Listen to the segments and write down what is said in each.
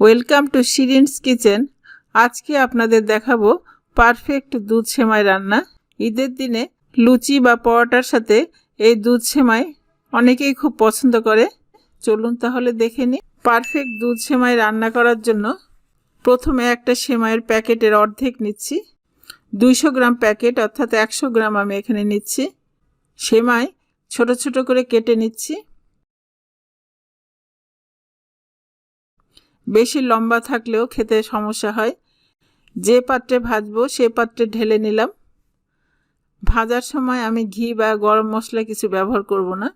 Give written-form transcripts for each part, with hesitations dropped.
Welcome to শিরিনস kitchen. আজকে আপনাদের দেখাবো পারফেক্ট দুধ সেমাই রান্না। ঈদের দিনে লুচি বা পরোটার সাথে এই দুধ সেমাই অনেকেই খুব পছন্দ করে। চলুন তাহলে দেখে নিই। পারফেক্ট দুধ সেমাই রান্না করার জন্য প্রথমে একটা সেমাইয়ের প্যাকেটের অর্ধেক নিচ্ছি। 200 গ্রাম প্যাকেট অর্থাৎ 100 গ্রাম আমি এখানে নিচ্ছি। সেমাই ছোট ছোট করে কেটে নিচ্ছি। বেশি লম্বা থাকলেও খেতে সমস্যা হয়। যে পাত্রে ভাজবো সে পাত্রে ঢেলে নিলাম। ভাজার সময় আমি ঘি বা গরম মশলা কিছু ব্যবহার করব না।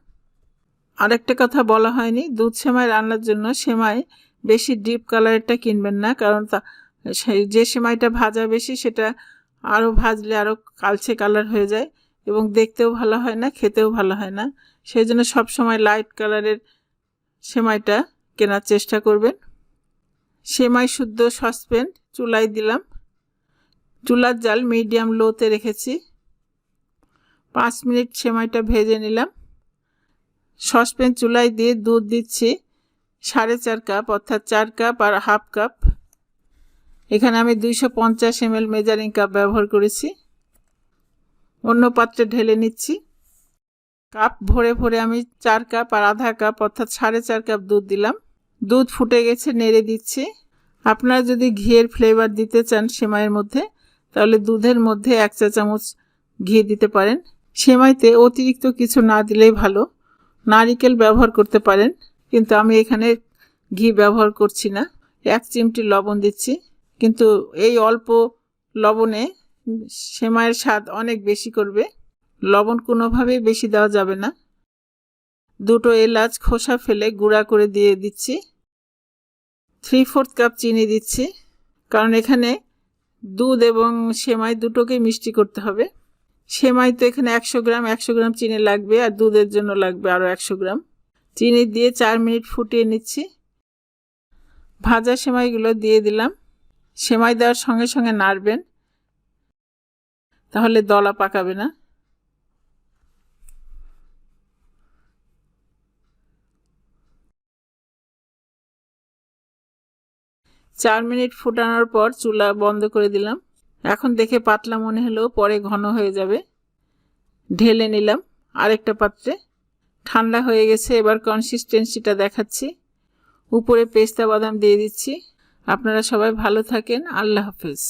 আরেকটা কথা বলা হয়নি, দুধ সেমাই রান্নার জন্য সেমাই বেশি ডিপ কালারেরটা কিনবেন না, কারণ যে সেমাইটা ভাজা বেশি সেটা আরও ভাজলে আরও কালচে কালার হয়ে যায় এবং দেখতেও ভালো হয় না, খেতেও ভালো হয় না। সেই জন্য সবসময় লাইট কালারের সেমাইটা কেনার চেষ্টা করবেন। সেমাই শুদ্ধ সসপ্যান চুলায় দিলাম। চুলার জাল মিডিয়াম লোতে রেখেছি। 5 মিনিট সেমাইটা ভেজে নিলাম। সসপ্যান চুলায় দিয়ে দুধ দিচ্ছি 4.5 কাপ অর্থাৎ 4 কাপ আর হাফ কাপ। এখানে আমি 250 ml মেজারিং কাপ ব্যবহার করেছি। অন্য পাত্রে ঢেলে নিচ্ছি। কাপ ভরে ভরে আমি 4 কাপ আর আধা কাপ অর্থাৎ 4.5 কাপ দুধ দিলাম। দুধ ফুটে গেছে, নেড়ে দিচ্ছি। আপনারা যদি ঘিয়ের ফ্লেভার দিতে চান সেমাইয়ের মধ্যে, তাহলে দুধের মধ্যে 1 চা চামচ ঘি দিতে পারেন। সেমাইতে অতিরিক্ত কিছু না দিলেই ভালো। নারিকেল ব্যবহার করতে পারেন, কিন্তু আমি এখানে ঘি ব্যবহার করছি না। 1 চিমটি লবণ দিচ্ছি, কিন্তু এই অল্প লবণে সেমাইয়ের স্বাদ অনেক বেশি করবে। লবণ কোনোভাবেই বেশি দেওয়া যাবে না। 2টো এলাচ খোসা ফেলে গুঁড়া করে দিয়ে দিচ্ছি। 3/4 কাপ চিনি দিচ্ছি, কারণ এখানে দুধ এবং সেমাই দুটোকেই মিষ্টি করতে হবে। সেমাই তো এখানে 100 গ্রাম চিনি লাগবে, আর দুধের জন্য লাগবে আরও 100 গ্রাম। চিনি দিয়ে 4 মিনিট ফুটিয়ে নিচ্ছি। ভাজা সেমাইগুলো দিয়ে দিলাম। সেমাই দেওয়ার সঙ্গে সঙ্গে নাড়বেন, তাহলে দলা পাকাবে না। চার মিনিট ফুটানোর পর চুলা বন্ধ করে দিলাম। এখন দেখে পাতলা মনে হলেও পরে ঘন হয়ে যাবে। ঢেলে নিলাম আরেকটা পাত্রে। ঠান্ডা হয়ে গেছে, এবার কনসিস্টেন্সিটা দেখাচ্ছি। উপরে পেস্তা বাদাম দিয়ে দিচ্ছি। আপনারা সবাই ভালো থাকেন। আল্লাহ হাফেজ।